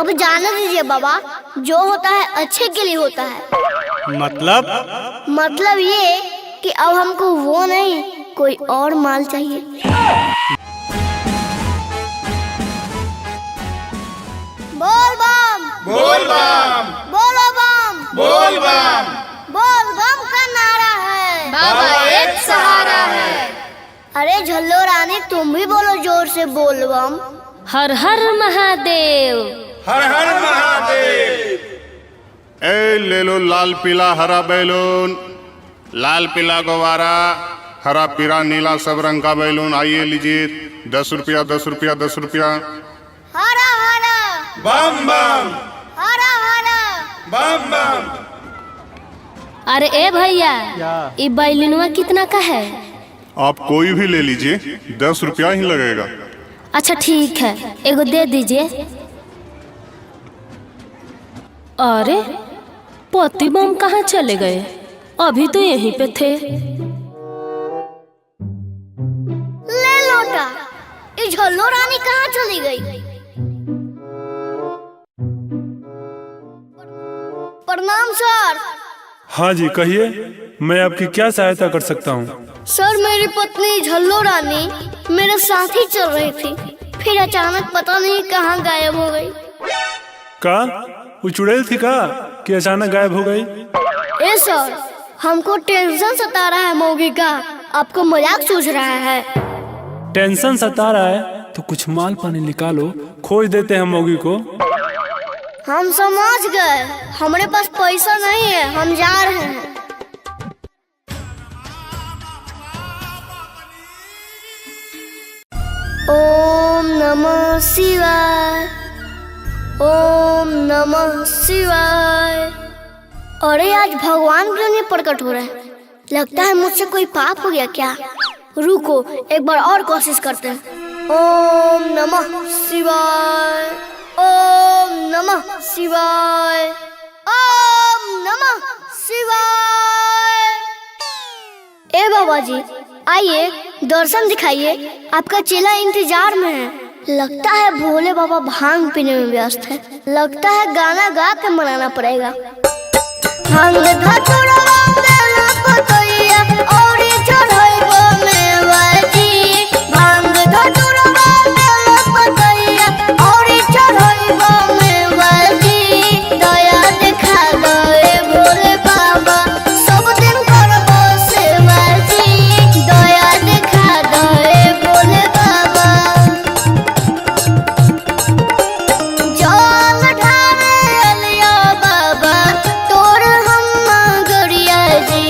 अब जाने दीजिए बाबा, जो होता है अच्छे के लिए होता है। मतलब ये कि अब हमको वो नहीं कोई और माल चाहिए। बोल बम बोल बम बोलो बम बोल बम, बोल बम का नारा है, बाबा एक सहारा है। अरे झल्लो रानी तुम भी बोलो जोर से बोल बम। हर हर महादेव, हर हर महादेव। ए ले लो लाल पीला हरा बैलून, लाल पीला गुब्बारा, हरा पीला नीला सब रंग का बैलून। आइए लीजिए, 10 रुपया 10 रुपया 10 रुपया। हरा हरा बम बम हरा हरा बम बम। अरे ए भैया, ये बैलूनवा कितना का है? आप कोई भी ले लीजिए, 10 रुपया ही लगेगा। अच्छा ठीक है, एगो दे दीजिए। अरे पति बम कहाँ चले गए? अभी तो यहीं पे थे। ले लोटा, ये झल्लो रानी कहाँ चली गई? प्रणाम सर। हाँ जी कहिए, मैं आपकी क्या सहायता कर सकता हूँ? सर मेरी पत्नी झल्लो रानी मेरे साथ ही चल रही थी, फिर अचानक पता नहीं कहाँ गायब हो गई। का वो चुड़ैल थी का कि अचानक गायब हो गई? ए सर, हमको टेंशन सता रहा है मौगी का, आपको मजाक सूझ रहा है। टेंशन सता रहा है तो कुछ माल पानी निकालो, खोज देते हैं मौगी को। हम समझ गए, हमारे पास पैसा नहीं है, हम जा रहे हैं। ओम नमः शिवाय, ओम नमः शिवाय। अरे आज भगवान क्यों नहीं प्रकट हो रहे? लगता है मुझसे कोई पाप हो गया क्या? रुको एक बार और कोशिश करते हैं। ओम नमः शिवाय, ओम नमः शिवाय, ओम नमः शिवाय। ए बाबा जी आइए, दर्शन दिखाइए, आपका चेला इंतजार में है। लगता है भोले बाबा भांग पीने में व्यस्त है, लगता है गाना गा के मनाना पड़ेगा। भांग धतुरवा बेला पतैया औरी चढ़ैबो मेवाजी, भांग धतुरवा बेला पतैया औरी चढ़ैबो मेवाजी। दया दिखा दे भोले बाबा, सब दिन करबो सेवा जी। दया दिखा दे भोले बाबा। जल ढारे लिया बाबा तोर हम मगरिया जी,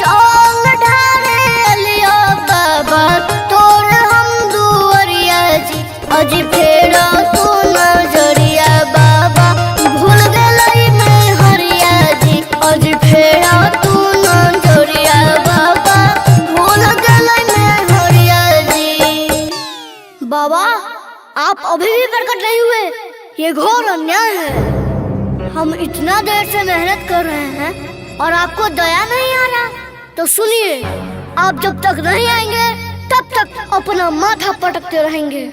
जल ढारे लिया बाबा तोर हम दुआरिया जी। अजी फेरा तू नजरिया बाबा, भूल गई मैं हरिया जी। अजी फेरा तू नजरिया बाबा, भूल गई मैं हरिया जी। बाबा आप अभी भी प्रकट नहीं हुए, ये घोर अन्याय है। हम इतना देर से मेहनत कर रहे हैं और आपको दया नहीं आ रहा, तो सुनिए, आप जब तक नहीं आएंगे तब तक अपना माथा पटकते रहेंगे।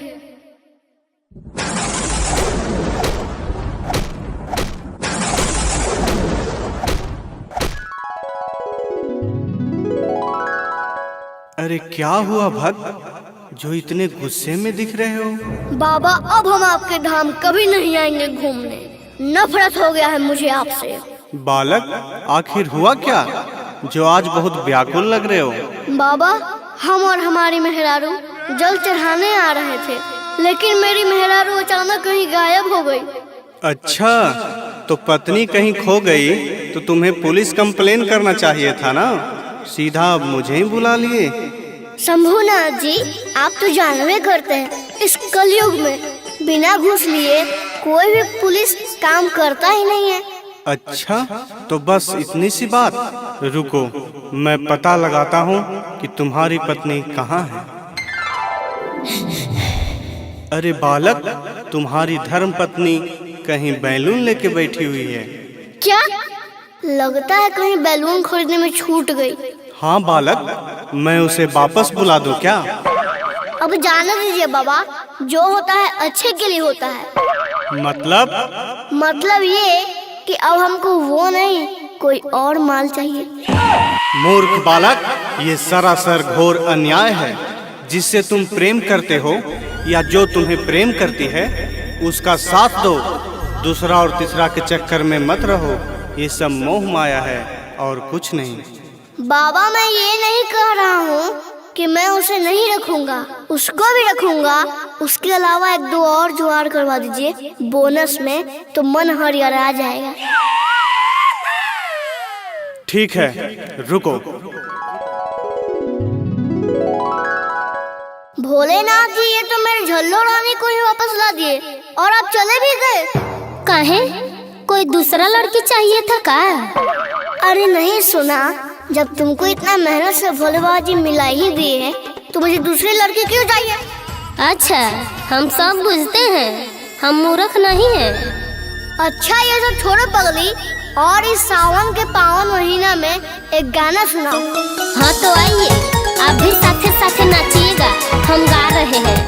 अरे क्या हुआ भक्त, जो इतने गुस्से में दिख रहे हो? बाबा अब हम आपके धाम कभी नहीं आएंगे घूमने, नफरत हो गया है मुझे आपसे। बालक आखिर हुआ क्या, जो आज बहुत व्याकुल लग रहे हो? बाबा हम और हमारी मेहरारू जल चढ़ाने आ रहे थे, लेकिन मेरी मेहरारू अचानक कहीं गायब हो गई। अच्छा, तो पत्नी कहीं खो गई तो तुम्हें पुलिस कंप्लेन करना चाहिए था ना, सीधा अब मुझे ही बुला लिए। शंभुनाथ जी आप तो जानवे करते हैं, इस कलयुग में बिना घूस लिए कोई भी पुलिस काम करता ही नहीं है। अच्छा तो बस इतनी सी बात, रुको मैं पता लगाता हूँ कि तुम्हारी पत्नी कहाँ है। अरे बालक, तुम्हारी धर्म पत्नी कहीं बैलून लेके बैठी हुई है। क्या? लगता है कहीं बैलून खरीदने में छूट गई। हाँ बालक, मैं उसे वापस बुला दूं क्या? अब जाने दीजिए बाबा, जो होता है अच्छे के लिए होता है। मतलब ये कि अब हमको वो नहीं कोई और माल चाहिए। मूर्ख बालक, ये सरासर घोर अन्याय है। जिससे तुम प्रेम करते हो या जो तुम्हें प्रेम करती है उसका साथ दो। दूसरा और तीसरा के चक्कर में मत रहो। ये सब मोह माया है और कुछ नहीं। बाबा, मैं ये नहीं कह रहा हूँ कि मैं उसे नहीं रखूंगा, उसको भी रखूंगा। उसके अलावा एक दो और जुगाड़ करवा दीजिए बोनस में, तो मन हरिहरा जाएगा। ठीक है, रुको। भोलेनाथ जी, ये तो मेरे झल्लो रानी को ही वापस ला दिए और आप चले भी गए। काहे? कोई दूसरा लड़की चाहिए था का? अरे नहीं सुना, जब तुमको इतना मेहनत से भोले बाबा जी मिला ही दिए हैं तो मुझे दूसरी लड़की क्यों चाहिए? अच्छा, हम सब बुझते हैं, हम मूर्ख नहीं हैं। अच्छा, ये सब छोड़ो पगली, और इस सावन के पावन महीना में एक गाना सुनाओ। हाँ तो आइए, आप भी साथे साथे नाचिएगा, हम गा रहे हैं।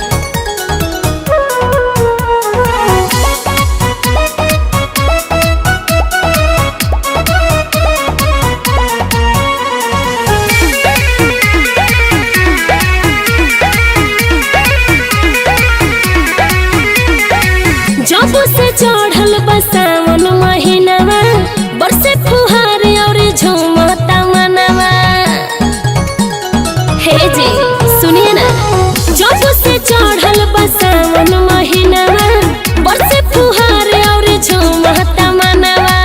जब से चढ़ल बसावन महीनवा, बरसे फुहार और झूमता मनवा। हे जी सुनिए ना, जब से चढ़ल बसावन महीनवा, बरसे फुहार और झूमता मनवा।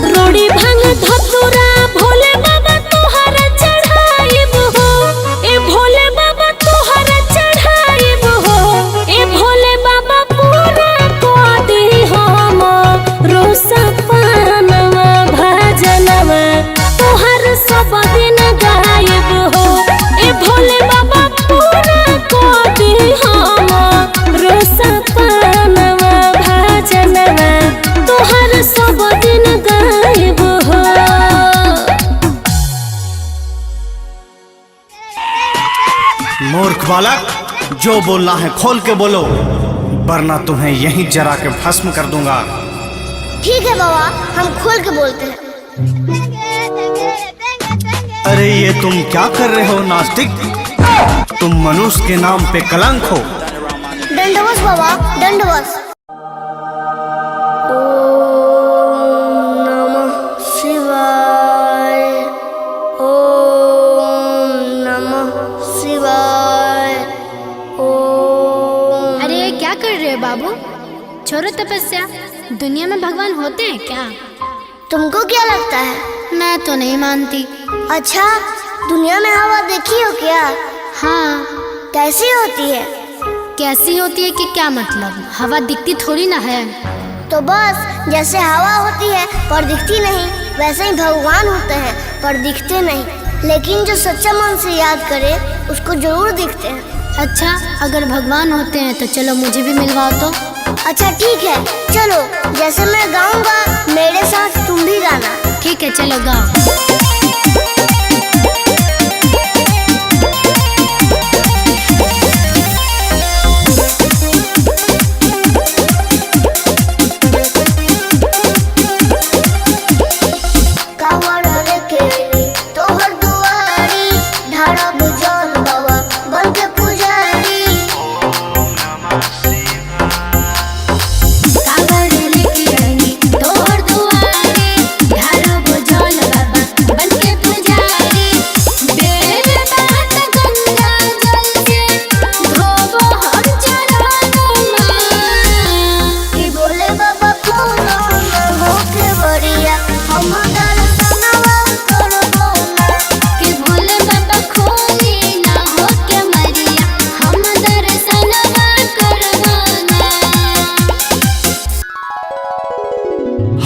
रोड़ी भांग धतुरा भोले बाबा तोहरा चढ़ाइब हो, ए भोले बाबा तोहरा चढ़ाइब हो, ए भोले बाबा पूरा तोहर सब दिन गायब हो। ए भोले बाबा पूरा को दी हम रोसपनवा भजनवा, तोहर सब दिन गायब हो। मूर्ख बालक, जो बोलना है खोल के बोलो, वरना तुम्हें यहीं जरा के भस्म कर दूंगा। ठीक है बाबा, हम खोल के बोलते हैं। अरे ये तुम क्या कर रहे हो नास्तिक? तुम मनुष्य के नाम पे कलंक हो। दंडवत बाबा, दंडवत। ओम नमः शिवाय, ओम नमः शिवाय, ओम। अरे ये क्या कर रहे हो बाबू? छोड़ो तपस्या, दुनिया में भगवान होते हैं क्या? तुमको क्या लगता है? मैं तो नहीं मानती। अच्छा, दुनिया में हवा देखी हो क्या? हाँ। कैसी होती है? कैसी होती है कि क्या मतलब? हवा दिखती थोड़ी ना है। तो बस जैसे हवा होती है पर दिखती नहीं, वैसे ही भगवान होते हैं पर दिखते नहीं। लेकिन जो सच्चा मन से याद करे उसको जरूर दिखते हैं। अच्छा, अगर भगवान होते हैं तो चलो मुझे भी मिलवाओ तो। अच्छा ठीक है, चलो। जैसे मैं गाऊंगा मेरे साथ तुम भी गाना। ठीक है, चलो गाओ।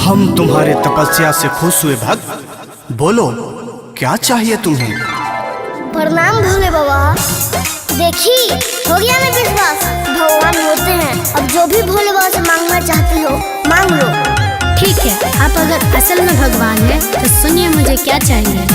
हम तुम्हारे तपस्या से खुश हुए भक्त। बोलो क्या चाहिए तुम्हें? प्रणाम भोले बाबा। देखी, हो गया ना विश्वास, भगवान होते हैं। अब जो भी भोले बाबा से मांगना चाहती हो मांग लो। ठीक है, आप अगर असल में भगवान हैं तो सुनिए मुझे क्या चाहिए।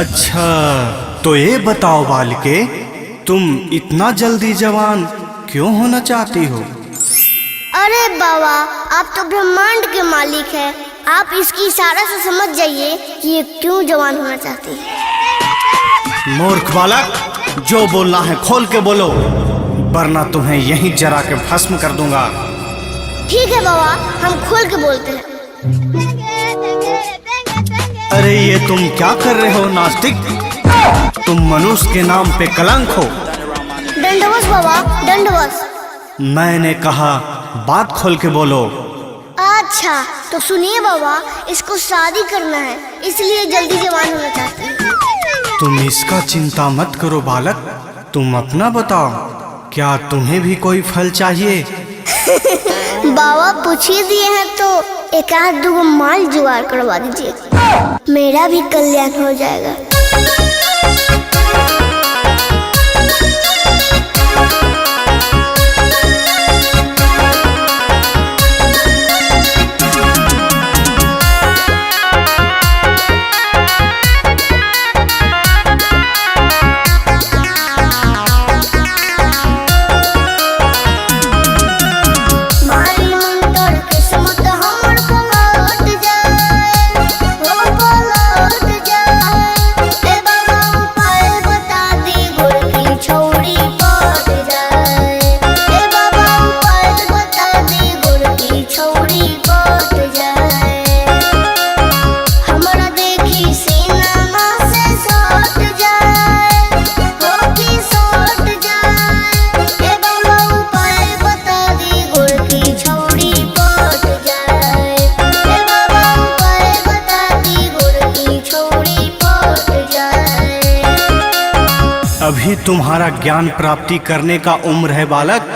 अच्छा, तो ये बताओ बालिके, तुम इतना जल्दी जवान क्यों होना चाहती हो? अरे बाबा, आप तो ब्रह्मांड के मालिक हैं। आप इसकी इशारा से समझ जाइए कि ये क्यों जवान होना चाहती है। मूर्ख बालक, जो बोलना है खोल के बोलो, वरना तुम्हें यहीं जरा के भस्म कर दूंगा। ठीक है बाबा, हम खोल के बोलते हैं। अरे ये तुम क्या कर रहे हो नास्तिक? तुम मनुष्य के नाम पे कलंक हो। दंडवत बाबा, दंडवत। मैंने कहा बात खोल के बोलो। अच्छा, तो सुनिए बाबा, इसको शादी करना है, इसलिए जल्दी जवान होना चाहती है। तुम इसका चिंता मत करो बालक, तुम अपना बताओ, क्या तुम्हें भी कोई फल चाहिए? बाबा पूछिए दिए हैं तो एक आध दो माल जुगाड़ करवा दीजिए, मेरा भी कल्याण हो जाएगा। अभी तुम्हारा ज्ञान प्राप्ति करने का उम्र है बालक,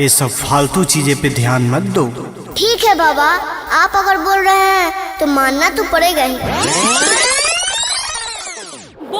ये सब फालतू चीजें पे ध्यान मत दो। ठीक है बाबा, आप अगर बोल रहे हैं तो मानना तो पड़ेगा ही।